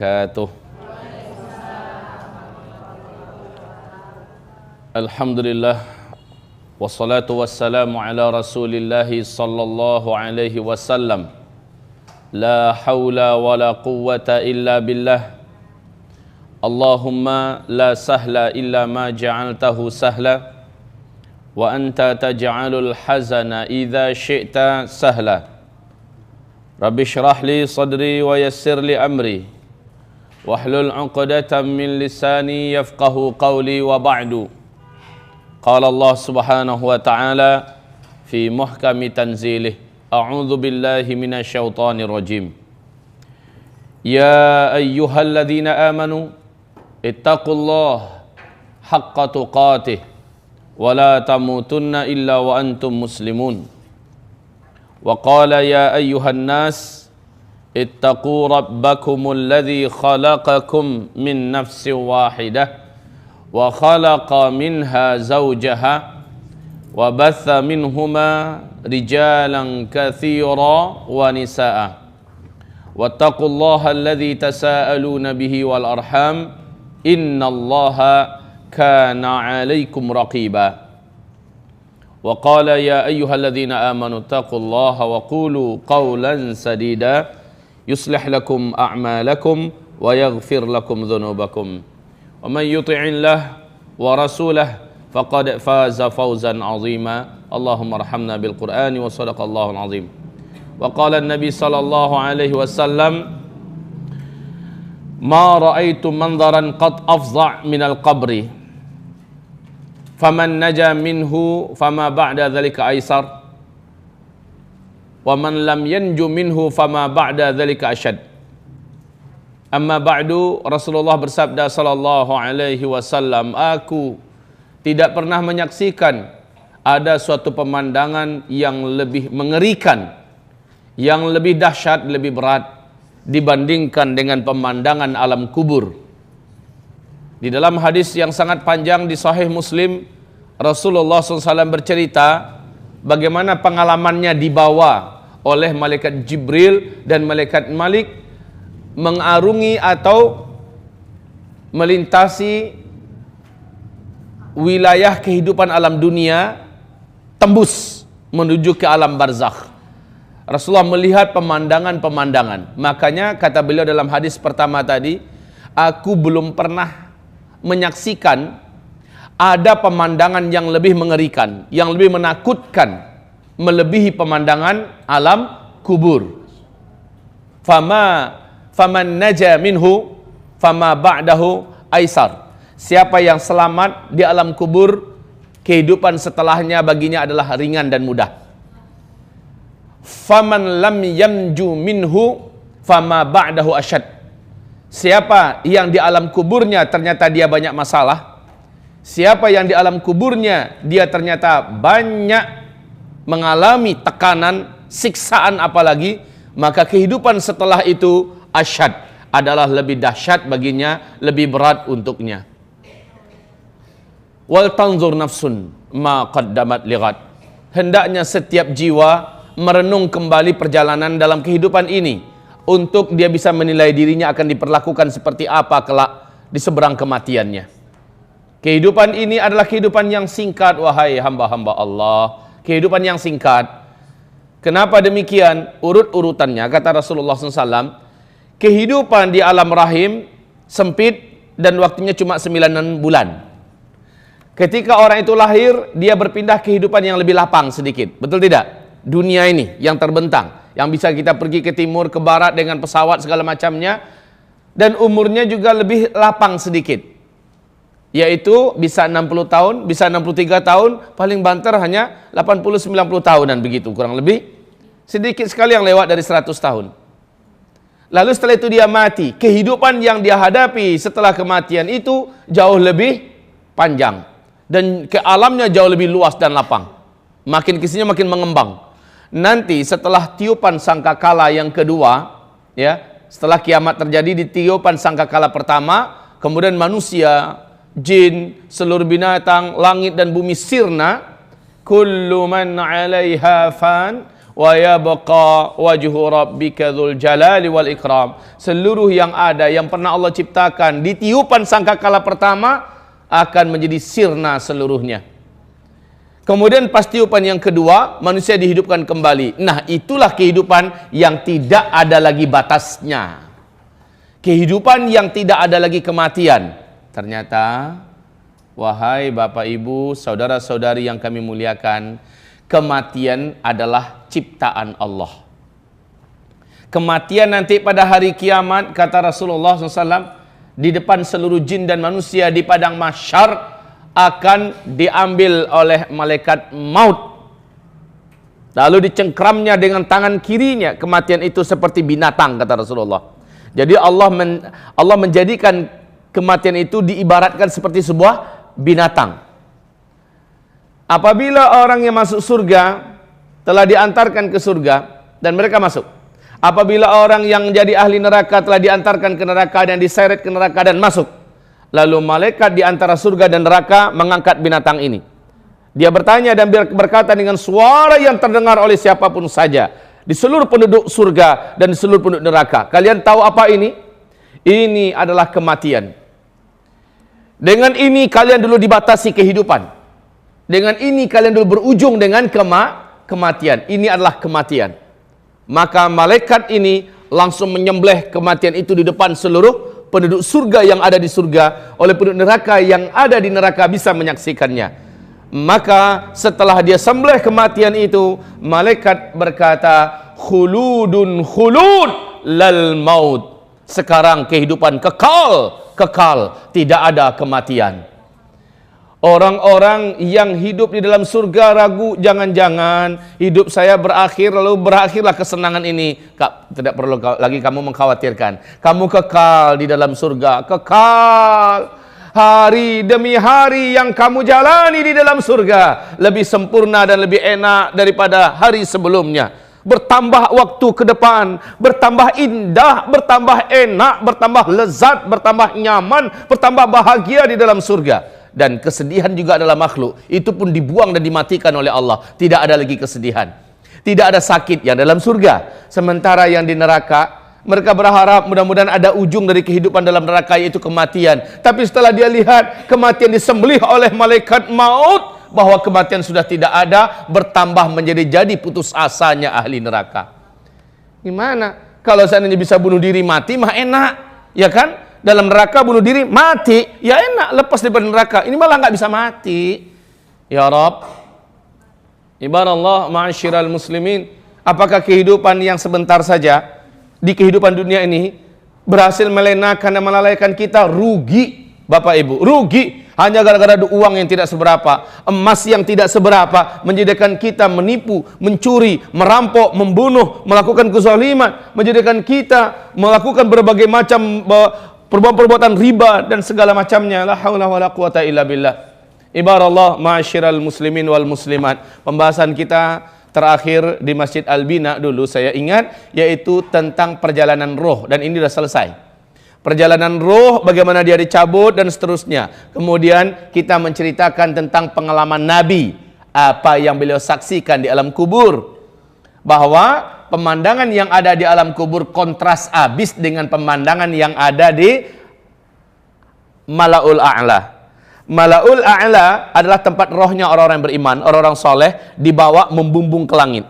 Wabarakatuh. Alhamdulillah wassalatu wassalamu ala rasulillahi sallallahu alaihi wasallam. La hawla wa la quwwata illa billah. Allahumma la sahla illa ma ja'altahu sahla wa anta taj'alul hazana idza syi'ta sahla. Rabbi shrah li sadri wa yassir li amri wahlul 'uqdatam min lisani yafqahu qawli wa ba'du. Qala Allah subhanahu wa ta'ala fi muhkami tanzilih, a'udzu billahi minasy syaithanir rajim. Ya ayyuhalladzina amanu ittaqullaha haqqa tuqatih wa la tamutunna illa wa antum muslimun. Wa qala ya ayyuhan nas ittaqu rabbakumul ladzi khalaqakum min nafsin wahidah wa khalaqa minha zawjaha wa batha minhuma rijalan katsira wa nisaa wattaqullaha alladzi tasaaluna bihi wal arham innallaha kana 'alaikum raqiba. Wa qala ya ayyuhalladzina amanu taqullaha wa qulu qawlan sadida yuslih lakum a'malakum wa yaghfir lakum dhunubakum wa man yuti'illah wa rasulahu faqad faza fawzan 'azima. Allahumma arhamna bil Qur'ani wa sadaqallahul 'azim. Wa qala an-nabi sallallahu alaihi wasallam ma ra'aitu manzaran qad afza' minal qabri faman naja minhu fama ba'da dzalika aisar wa man lam yanju minhu fama ba'da dzalika asyad. Amma ba'du, Rasulullah bersabda sallallahu alaihi wasallam, aku tidak pernah menyaksikan ada suatu pemandangan yang lebih mengerikan, yang lebih dahsyat, lebih berat dibandingkan dengan pemandangan alam kubur. Di dalam hadis yang sangat panjang di Sahih Muslim, Rasulullah SAW bercerita bagaimana pengalamannya dibawa oleh malaikat Jibril dan malaikat Malik mengarungi atau melintasi wilayah kehidupan alam dunia, tembus menuju ke alam barzakh. Rasulullah melihat pemandangan-pemandangan. Makanya kata beliau dalam hadis pertama tadi, aku belum pernah menyaksikan ada pemandangan yang lebih mengerikan, yang lebih menakutkan, melebihi pemandangan alam kubur. Faman naja minhu fama ba'dahu aisar. Siapa yang selamat di alam kubur, kehidupan setelahnya baginya adalah ringan dan mudah. Faman lam yanju minhu fama ba'dahu asyad. Siapa yang di alam kuburnya ternyata dia banyak masalah, siapa yang di alam kuburnya dia ternyata banyak mengalami tekanan, siksaan apalagi, maka kehidupan setelah itu asyad, adalah lebih dahsyat baginya, lebih berat untuknya. Wal tanzur nafsun ma qaddamat lighad. Hendaknya setiap jiwa merenung kembali perjalanan dalam kehidupan ini, untuk dia bisa menilai dirinya akan diperlakukan seperti apa kelak di seberang kematiannya. Kehidupan ini adalah kehidupan yang singkat, wahai hamba-hamba Allah. Kehidupan yang singkat. Kenapa demikian? Urut-urutannya, kata Rasulullah SAW, kehidupan di alam rahim sempit dan waktunya cuma 9 bulan. Ketika orang itu lahir, dia berpindah kehidupan yang lebih lapang sedikit. Betul tidak? Dunia ini yang terbentang, yang bisa kita pergi ke timur, ke barat dengan pesawat segala macamnya, dan umurnya juga lebih lapang sedikit, yaitu bisa 60 tahun, bisa 63 tahun, paling banter hanya 80-90 tahunan begitu, kurang lebih. Sedikit sekali yang lewat dari 100 tahun. Lalu setelah itu dia mati. Kehidupan yang dia hadapi setelah kematian itu jauh lebih panjang, dan ke alamnya jauh lebih luas dan lapang. Makin kesini makin mengembang. Nanti setelah tiupan sangkakala yang kedua, ya, setelah kiamat terjadi, di tiupan sangkakala pertama, kemudian manusia, jin, seluruh binatang, langit dan bumi sirna. Kullu man 'alaiha fan wa yabqa wajhu rabbika dzul jalali wal ikram. Seluruh yang ada yang pernah Allah ciptakan di tiupan sangkakala pertama akan menjadi sirna seluruhnya. Kemudian pas tiupan yang kedua manusia dihidupkan kembali. Nah, itulah kehidupan yang tidak ada lagi batasnya. Kehidupan yang tidak ada lagi kematian. Ternyata, wahai Bapak Ibu, saudara-saudari yang kami muliakan, kematian adalah ciptaan Allah. Kematian nanti pada hari kiamat, kata Rasulullah SAW, di depan seluruh jin dan manusia di padang mahsyar akan diambil oleh malaikat maut. Lalu dicengkramnya dengan tangan kirinya. Kematian itu seperti binatang, kata Rasulullah. Jadi Allah menjadikan kematian itu diibaratkan seperti sebuah binatang. Apabila orang yang masuk surga telah diantarkan ke surga dan mereka masuk. Apabila orang yang jadi ahli neraka telah diantarkan ke neraka dan diseret ke neraka dan masuk. Lalu malaikat di antara surga dan neraka mengangkat binatang ini. Dia bertanya dan berkata dengan suara yang terdengar oleh siapapun saja di seluruh penduduk surga dan di seluruh penduduk neraka. Kalian tahu apa ini? Ini adalah kematian. Dengan ini kalian dulu dibatasi kehidupan. Dengan ini kalian dulu berujung dengan kematian. Ini adalah kematian. Maka malaikat ini langsung menyembelih kematian itu di depan seluruh penduduk surga yang ada di surga. Oleh penduduk neraka yang ada di neraka bisa menyaksikannya. Maka setelah dia sembelih kematian itu, malaikat berkata, khuludun khulud lal maut. Sekarang kehidupan kekal, tidak ada kematian. Orang-orang yang hidup di dalam surga ragu, jangan-jangan hidup saya berakhir lalu berakhirlah kesenangan ini. Tidak perlu lagi kamu mengkhawatirkan. Kamu kekal di dalam surga, kekal. Hari demi hari yang kamu jalani di dalam surga lebih sempurna dan lebih enak daripada hari sebelumnya. Bertambah waktu ke depan, bertambah indah, bertambah enak, bertambah lezat, bertambah nyaman, bertambah bahagia di dalam surga. Dan kesedihan juga adalah makhluk. Itu pun dibuang dan dimatikan oleh Allah. Tidak ada lagi kesedihan. Tidak ada sakit yang dalam surga. Sementara yang di neraka, mereka berharap mudah-mudahan ada ujung dari kehidupan dalam neraka, yaitu kematian. Tapi setelah dia lihat kematian disembelih oleh malaikat maut, bahwa kematian sudah tidak ada, bertambah menjadi putus asanya ahli neraka. Gimana? Kalau seandainya bisa bunuh diri mati mah enak, ya kan? Dalam neraka bunuh diri mati, ya enak, lepas dari neraka. Ini malah nggak bisa mati. Ya Rabb, ibadallah ma'asyiral muslimin, apakah kehidupan yang sebentar saja di kehidupan dunia ini berhasil melenakan dan melalaikan kita? Rugi, Bapak Ibu, rugi. Hanya gara-gara uang yang tidak seberapa, emas yang tidak seberapa, menjadikan kita menipu, mencuri, merampok, membunuh, melakukan kezaliman, menjadikan kita melakukan berbagai macam perbuatan riba dan segala macamnya. La haula wala quwata illa billah. Ibarallah ma'asyiral muslimin wal muslimat. Pembahasan kita terakhir di Masjid Al-Bina dulu saya ingat, yaitu tentang perjalanan roh, dan ini sudah selesai. Perjalanan roh, bagaimana dia dicabut dan seterusnya. Kemudian kita menceritakan tentang pengalaman Nabi, apa yang beliau saksikan di alam kubur, bahwa pemandangan yang ada di alam kubur kontras abis dengan pemandangan yang ada di Malaul A'la. Malaul A'la adalah tempat rohnya orang-orang beriman, orang-orang soleh, dibawa membumbung ke langit,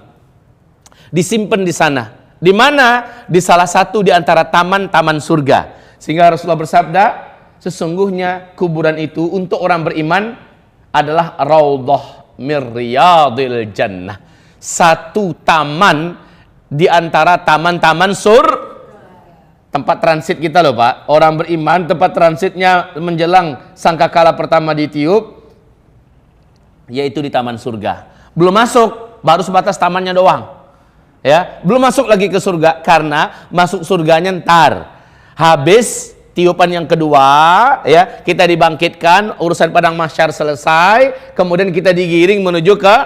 disimpan di sana. Di mana? Di salah satu di antara taman-taman surga. Sehingga Rasulullah bersabda, sesungguhnya kuburan itu untuk orang beriman adalah raudhah mir riyadil jannah. Satu taman di antara taman-taman tempat transit kita loh Pak. Orang beriman tempat transitnya menjelang sangkakala pertama ditiup, yaitu di taman surga. Belum masuk, baru sebatas tamannya doang. Ya, belum masuk lagi ke surga, karena masuk surganya ntar. Habis tiupan yang kedua, ya, kita dibangkitkan, urusan padang mahsyar selesai, kemudian kita digiring menuju ke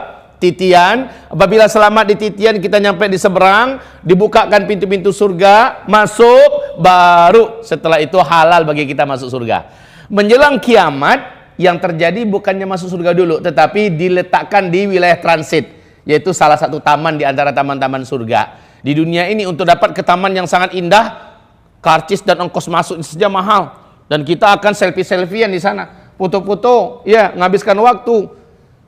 titian. Apabila selamat di titian, kita nyampe di seberang, dibukakan pintu-pintu surga, masuk, baru setelah itu halal bagi kita masuk surga. Menjelang kiamat, yang terjadi bukannya masuk surga dulu, tetapi diletakkan di wilayah transit. yaitu salah satu taman di antara taman-taman surga. Di dunia ini untuk dapat ke taman yang sangat indah, karcis dan ongkos masuk saja mahal, dan kita akan selfie-selfiean di sana, foto-foto, ya, menghabiskan waktu.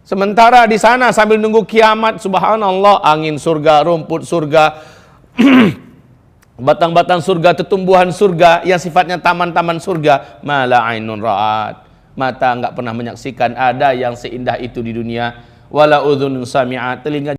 Sementara di sana sambil nunggu kiamat, subhanallah, angin surga, rumput surga, batang-batang surga, tetumbuhan surga yang sifatnya taman-taman surga, mala ainun ra'at, mata enggak pernah menyaksikan ada yang seindah itu di dunia, wala udhunun sami'at, telinga